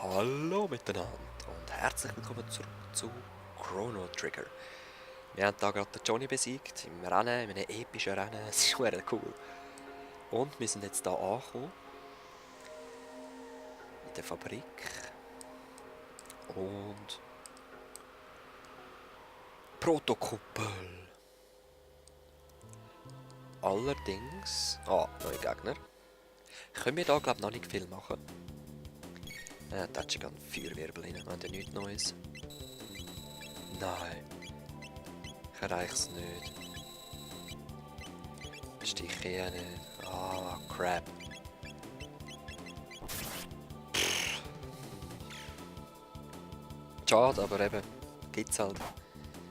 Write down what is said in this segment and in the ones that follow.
Hallo miteinander und herzlich willkommen zurück zu Chrono Trigger. Wir haben da gerade den Johnny besiegt, im Rennen, in einem epischen Rennen, es ist sehr cool. Und wir sind jetzt hier angekommen, in der Fabrik. Und Protokuppel. Allerdings... neue Gegner. Können wir da glaube ich noch nicht viel machen. Da hat schon ganz Feuerwirbel rein, wir haben ja nichts Neues. Nein. Ich erreiche es nicht. Stiche ich nicht. Ah, crap. Schade, aber eben, gibt's halt.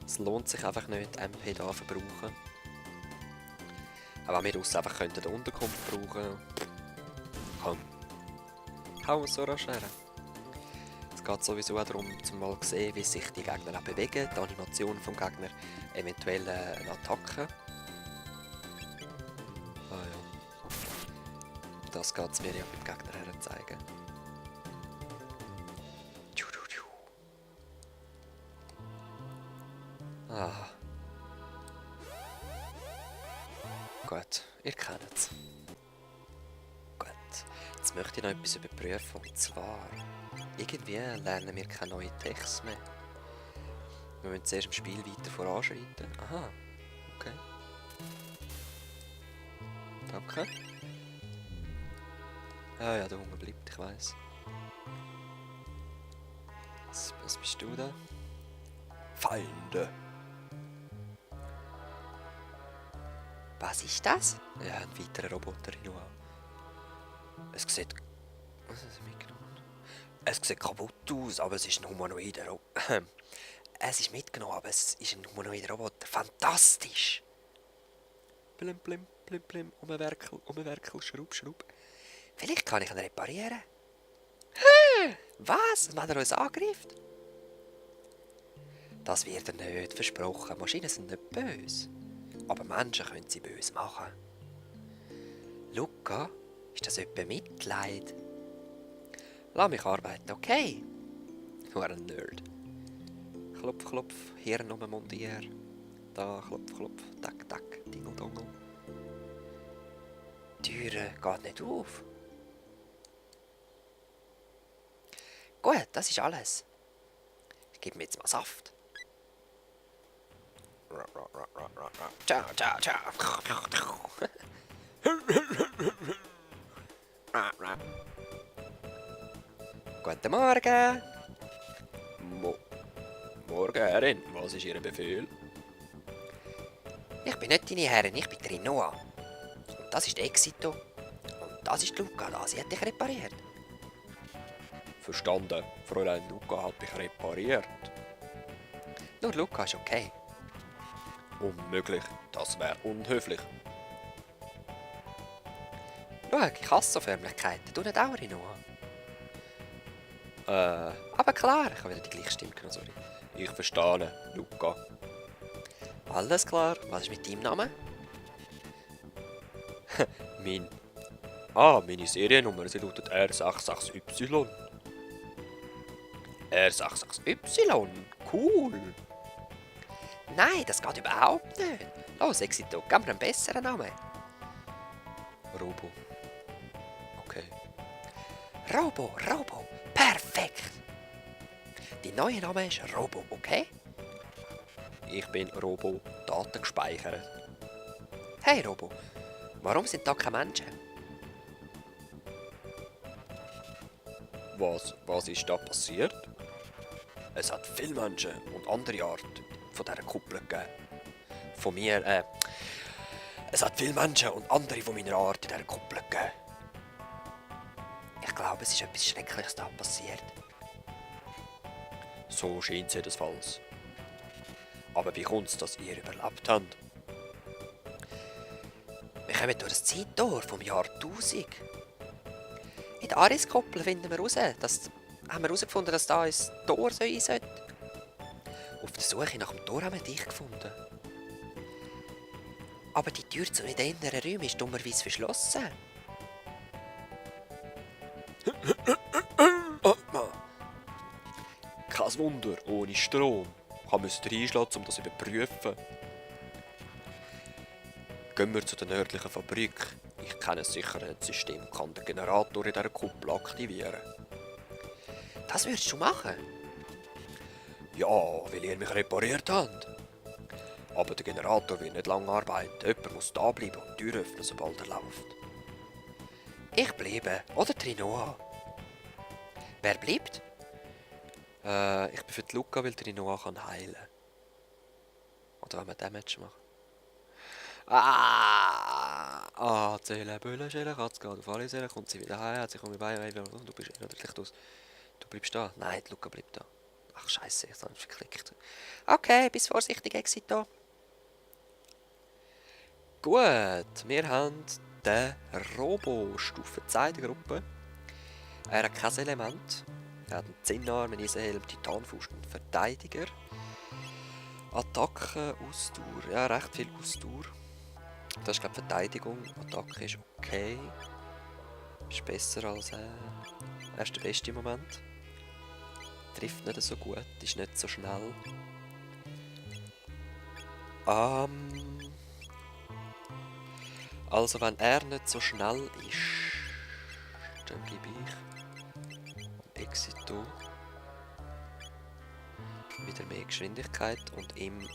Es lohnt sich einfach nicht, MP da zu verbrauchen. Aber wenn wir uns einfach könnten eine Unterkunft brauchen, komm. Hauen wir so rasch her. Es geht sowieso auch darum, zum mal zu sehen, wie sich die Gegner auch bewegen, die Animation vom Gegner, eventuell eine Attacke. Ah ja. Das geht es mir ja beim Gegner her zeigen. Ah. Gut, ihr kennt es. Gut, jetzt möchte ich noch etwas überprüfen, und zwar... Irgendwie lernen wir keine neuen Techs mehr. Wir müssen zuerst im Spiel weiter voranschreiten. Aha, okay. Danke. Ah ja, der Hunger bleibt, ich weiss. Was bist du da? Feinde! Was ist das? Ja, ein weiterer Roboter in Noah. Es sieht... Was ist das mitgenommen? Es sieht kaputt aus, aber es ist ein humanoider Roboter. Es ist mitgenommen, aber es ist ein humanoider Roboter. Fantastisch! Blim, blim, blim, blim. Umwerkel, schraub, schraub. Vielleicht kann ich ihn reparieren. Was? Wenn er uns angreift? Das wird er nicht, versprochen. Maschinen sind nicht böse. Aber Menschen können sie böse machen. Luca, ist das etwa Mitleid? Lass mich arbeiten, okay? Nur ein Nerd. Klopf, klopf, Hirn um den Mundier. Da, klopf, klopf, tack, tack, Dingel, Dongel. Die Türe geht nicht auf. Gut, das ist alles. Ich gebe mir jetzt mal Saft. Ciao, ciao, ciao. Guten Morgen. Morgen, Herrin. Was ist Ihr Befehl? Ich bin nicht deine Herrin, ich bin der Noah. Und das ist Exito. Und das ist Luca, da. Sie hat dich repariert. Verstanden. Fräulein Luca hat mich repariert. Nur Luca ist okay. Unmöglich. Das wäre unhöflich. Schau, ich hasse so Förmlichkeiten. Du nicht auch, Noah? Aber klar, ich habe wieder die gleiche Stimme genommen, sorry. Ich verstehe, Luca. Alles klar, was ist mit deinem Namen? Meine Seriennummer, sie lautet R66Y. R66Y? Cool. Nein, das geht überhaupt nicht. Los, Exito, gib mir einen besseren Namen. Robo. Okay. Robo, perfekt. Dein neuer Name ist Robo, okay? Ich bin Robo, Daten gespeichert. Hey Robo, warum sind da keine Menschen? Was ist da passiert? Es hat viele Menschen und andere Arten von dieser Kuppel gegeben. Von mir, es hat viele Menschen und andere von meiner Art in dieser Kuppel gegeben. Ich glaube, es ist etwas Schreckliches da passiert. So scheint es jedenfalls. Aber wie kommt es, dass ihr überlebt habt? Wir kommen durch das Zeittor vom Jahr 1000. In der Aris-Kuppel finden wir raus, haben wir herausgefunden, dass da ein Tor sein sollte. Auf der Suche nach dem Tor haben wir dich gefunden. Aber die Tür zu den inneren Räumen ist dummerweise verschlossen. Wunder, ohne Strom. Ich musste reinschlagen, um das zu überprüfen. Gehen wir zu der nördlichen Fabrik. Ich kenne ein Sicherheitssystem und kann den Generator in dieser Kuppel aktivieren. Das würdest du machen? Ja, weil ihr mich repariert habt. Aber der Generator will nicht lange arbeiten. Jemand muss da bleiben und die Tür öffnen, sobald er läuft. Ich bleibe. Oder Trinoa. Wer bleibt? Ich bin für die Luca, weil Trinoa kann heilen. Oder wenn wir Damage machen. Zähle, Bülle, Schelle, Katze, geht auf alle Seelen, kommt sie wieder heim, hat sich um die Beine, du bist Licht aus. Du bleibst da? Nein, die Luca bleibt da. Ach, scheiße, ich habe verklickt. Okay, bis vorsichtig, Exit da. Gut, wir haben den Robo Stufe 2 der Gruppe. Er hat kein Element. Er hat einen 10-Arm, einen Eisenhelm, Titanfaust und Verteidiger. Attacke, Ausdauer. Ja, recht viel Ausdauer. Das ist, glaube ich, Verteidigung. Attacke ist okay. Ist besser als er ist der beste im Moment. Trifft nicht so gut, ist nicht so schnell. Also wenn er nicht so schnell ist, dann gebe ich Exito wieder mehr Geschwindigkeit und ihm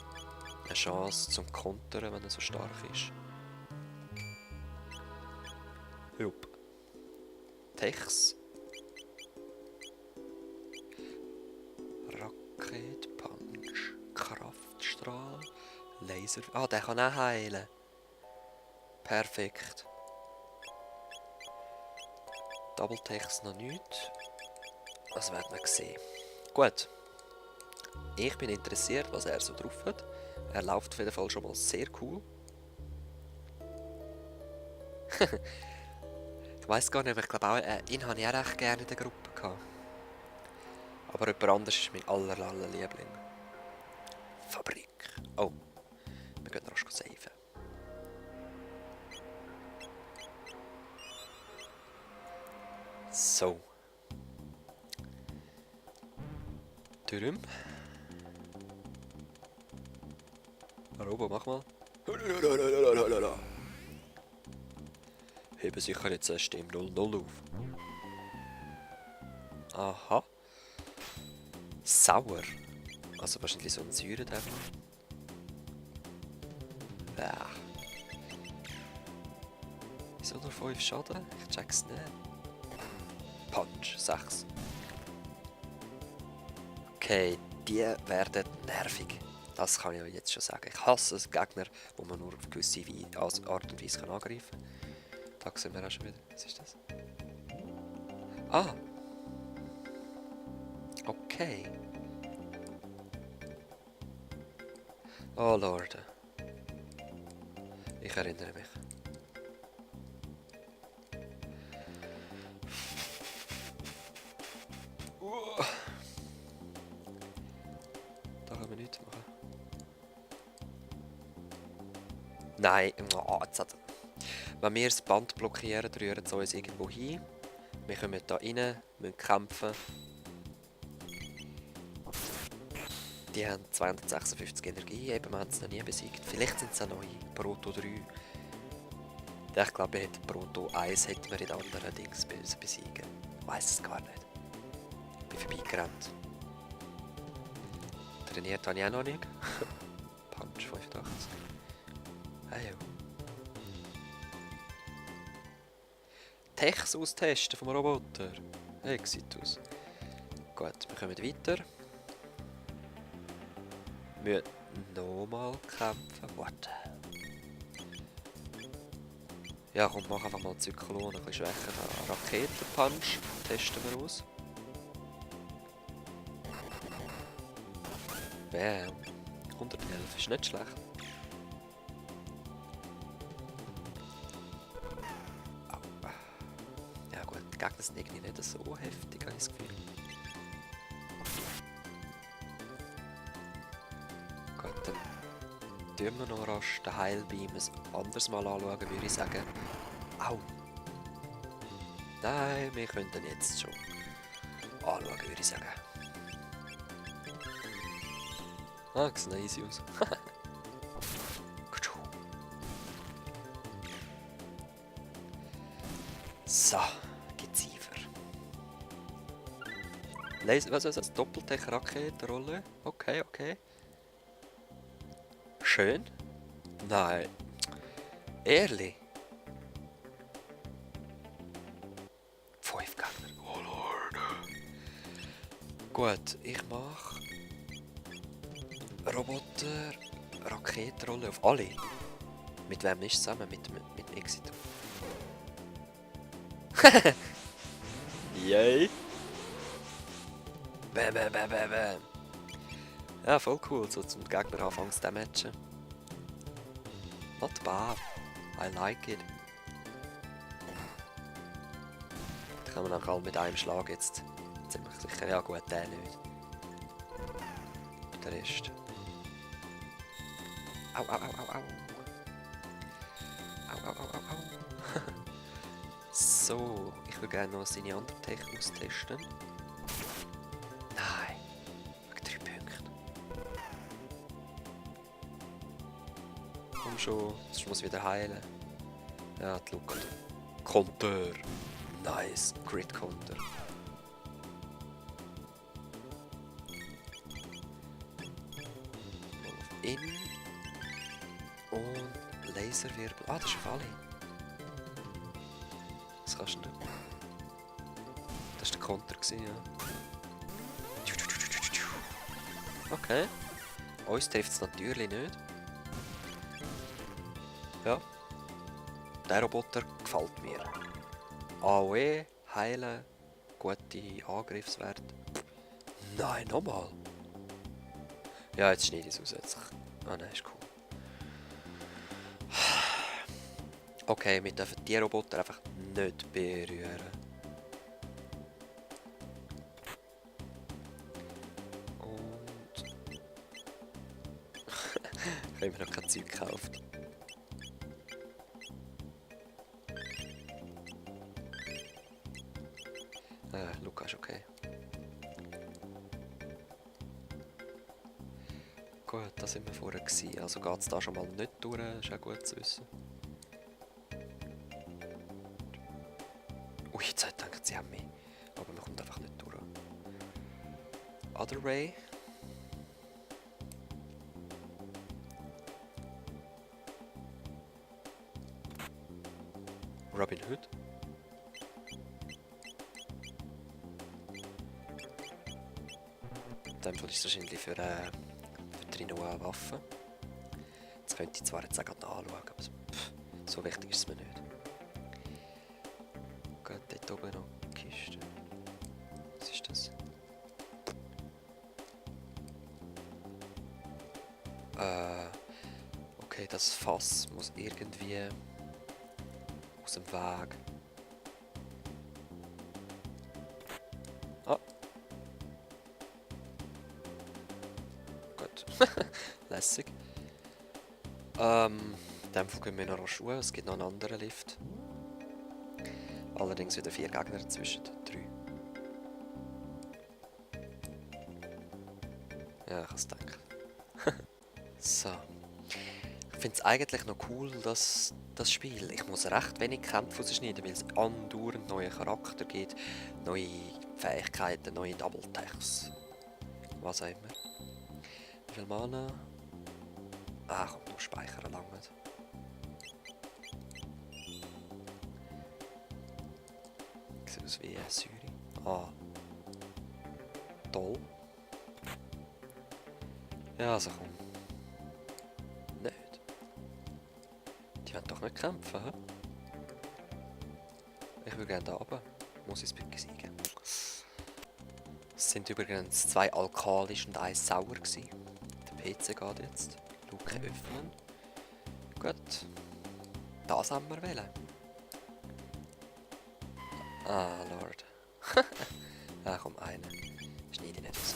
eine Chance zum Kontern, wenn er so stark ist. Jupp. Techs. Raket, Punch, Kraftstrahl, Laser. Ah, der kann auch heilen. Perfekt. Double Techs noch nicht. Das werden wir sehen. Gut. Ich bin interessiert, was er so drauf hat. Er läuft auf jeden Fall schon mal sehr cool. Ich weiss gar nicht, aber ich glaube auch, ihn habe ich auch recht gerne in der Gruppe gehabt. Aber jemand anderes ist mein aller Liebling. Fabrik. Oh, wir gehen rasch saven. So. Dürüm. Robo, mach mal. Heben sicher jetzt erst im 0-0 auf. Aha. Sauer. Also wahrscheinlich so ein Säuredämmer. Ja. Wieso nur 5 Schaden? Ich check's nicht. Punch, 6. Okay, die werden nervig. Das kann ich euch jetzt schon sagen. Ich hasse es, Gegner, die man nur auf gewisse Art und Weise angreifen kann. Da sehen wir auch schon wieder. Was ist das? Ah! Okay. Oh Lord. Ich erinnere mich. Da können wir nichts machen. Nein, jetzt hat... Wenn wir das Band blockieren, rühren sie uns irgendwo hin. Wir kommen da rein, müssen kämpfen. Die haben 256 Energie, eben, wir haben es noch nie besiegt. Vielleicht sind es auch neue, Proto 3. Ich glaube, Proto 1 hätten wir in den anderen Dings besiegen. Ich weiss es gar nicht. Ich bin vorbeigerannt. Trainiert habe ich auch noch nicht. Punch 85. Hey, jo. Techs austesten vom Roboter. Exitus. Gut, wir kommen weiter. Wir müssen nochmal kämpfen. What? Ja, komm, mach einfach mal Zyklon, ein bisschen schwächer. Raketenpunch testen wir aus. Bam. 111 ist nicht schlecht. Oh. Ja gut, die Gegner sind irgendwie nicht so heftig, habe ich das Gefühl. Gut, dann tun wir noch rasch den Heilbeam ein anderes Mal anschauen, würde ich sagen. Au! Nein, wir können den jetzt schon anschauen, würde ich sagen. Ah, sieht noch easy aus. So, Geziefer. Was? Doppeltech-Raketenrolle? Okay, okay. Schön. Nein. Ehrlich? 5 Gegner. Oh Lord. Gut, ich mache Roboter, Raketenrolle auf alle. Mit wem ist es zusammen? Mit Exito. Yay! Bam, bam, bam, bam, bam. Ja, voll cool, so zum Gegner anfangen zu damagen. Not bad. I like it. Da kann man auch alle mit einem Schlag jetzt ziemlich sicher. Ja gut, der nicht. Der Rest. Au, au, au, au, au. Au, au, au, au, au. So, ich würde gerne noch seine andere Tech austesten. Nein, wegen 3 Punkte. Komm schon, sonst muss ich wieder heilen. Ja, die Luke. Konter. Nice, Crit Konter. In. Und Laserwirbel. Ah, das ist auf alle. Was kannst du denn? Das war der Konter, ja. Okay. Uns trifft es natürlich nicht. Ja. Der Roboter gefällt mir. AOE, heilen, gute Angriffswerte. Nein, nochmal. Ja, jetzt schneide ich es zusätzlich. Ah nein, ist cool. Okay, wir dürfen die Roboter einfach nicht berühren. Und... ich habe mir noch kein Zeug gekauft. Luca ist okay. Gut, da sind wir vorher gewesen. Also geht es da schon mal nicht durch, ist auch gut zu wissen. Ui, jetzt hat gedacht, sie haben mich. Aber man kommt einfach nicht durch. Other Way. Robin Hood. In dem Fall ist es wahrscheinlich für Trino eine Waffe. Jetzt könnte ich zwar jetzt auch anschauen, aber so wichtig ist es mir nicht. Gut, dort oben noch eine Kiste. Was ist das? Okay, das Fass muss irgendwie aus dem Weg. Ah. Gut. Lässig. In dem Fall gehen wir noch Schuhe. Es gibt noch einen anderen Lift. Allerdings wieder 4 Gegner dazwischen. 3. Ja, ich habe es gedacht. So. Ich finde es eigentlich noch cool, dass das Spiel. Ich muss recht wenig Kämpfe rausschneiden, weil es andauernd neue Charakter gibt, neue Fähigkeiten, neue Double-Techs. Was auch immer. Wie viel Mana? Ah, komm, noch speichern lange. Sieht aus wie Säure. Ah. Toll. Ja, also komm. Nicht. Die wollen doch nicht kämpfen, hä? Ich will gerne da oben. Muss ich es besiegen. Es sind übrigens 2 alkalisch und 1 sauer gewesen. Der PC geht jetzt. Luke öffnen. Gut. Das haben wir wählen. Ah, Lord. Ah, komm, einen. Schneide nicht raus.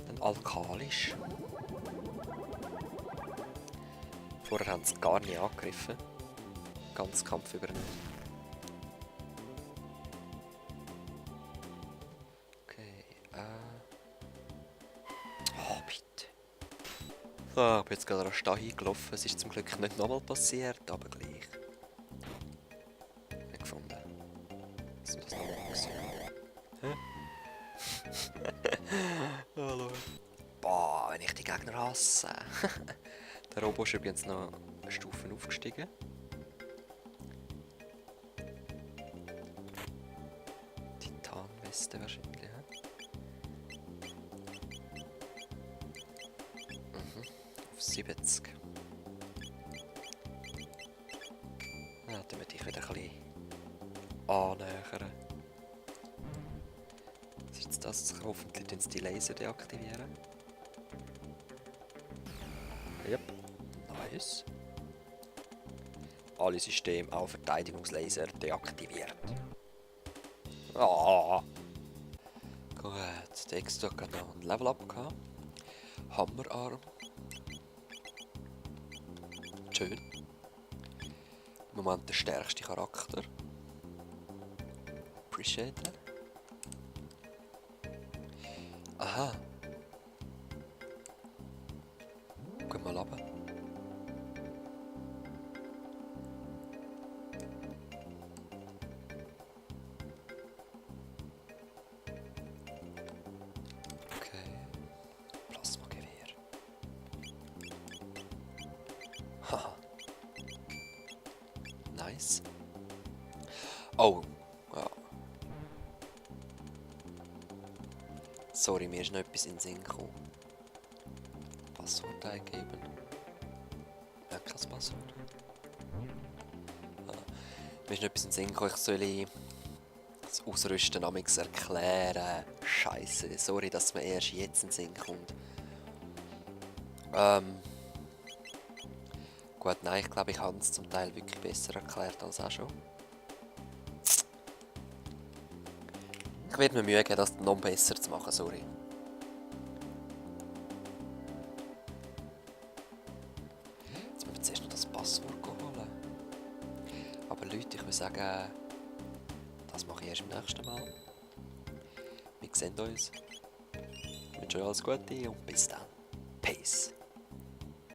Dann alkalisch. Vorher haben sie gar nicht angegriffen. Ganz Kampf über nicht. Okay, Ah, ich bin jetzt gerade an der Stadt hingelaufen. Es ist zum Glück nicht nochmal passiert, aber gleich. Nicht gefunden. Dass wir das nochmal gesehen. Hä? Hallo. Boah, wenn ich die Gegner hasse. Der Robo ist übrigens noch eine Stufe aufgestiegen. Titanweste wahrscheinlich, hä? Auf 70. Ja, dann würde ich wieder ein bisschen annähern. Was ist jetzt das? Hoffentlich tun sie die Laser deaktivieren. Yep. Nice. Alle Systeme, auch Verteidigungslaser, deaktiviert. Ah. Gut, der Extra hat noch ein Level Up gehabt. Hammerarm. Schön. Im Moment der stärkste Charakter. Appreciate that. Aha. Gehen wir mal runter. Okay. Plasmagewehr. Haha. Nice. Oh. Ja. Sorry, mir ist noch etwas in den Sinn gekommen. Passwort eingeben. Ja, kein Passwort. Ah. Mir ist noch etwas in den Sinn gekommen. Ich soll das Ausrüsten amigs erklären. Scheiße, sorry, dass mir erst jetzt in den Sinn kommt. Gut, nein, ich glaube, ich habe es zum Teil wirklich besser erklärt als auch schon. Ich werde mir Mühe geben, das noch besser zu machen, sorry. Jetzt müssen wir zuerst noch das Passwort holen. Aber Leute, ich würde sagen, das mache ich erst im nächsten Mal. Wir sehen uns. Ich wünsche euch alles Gute und bis dann. Peace.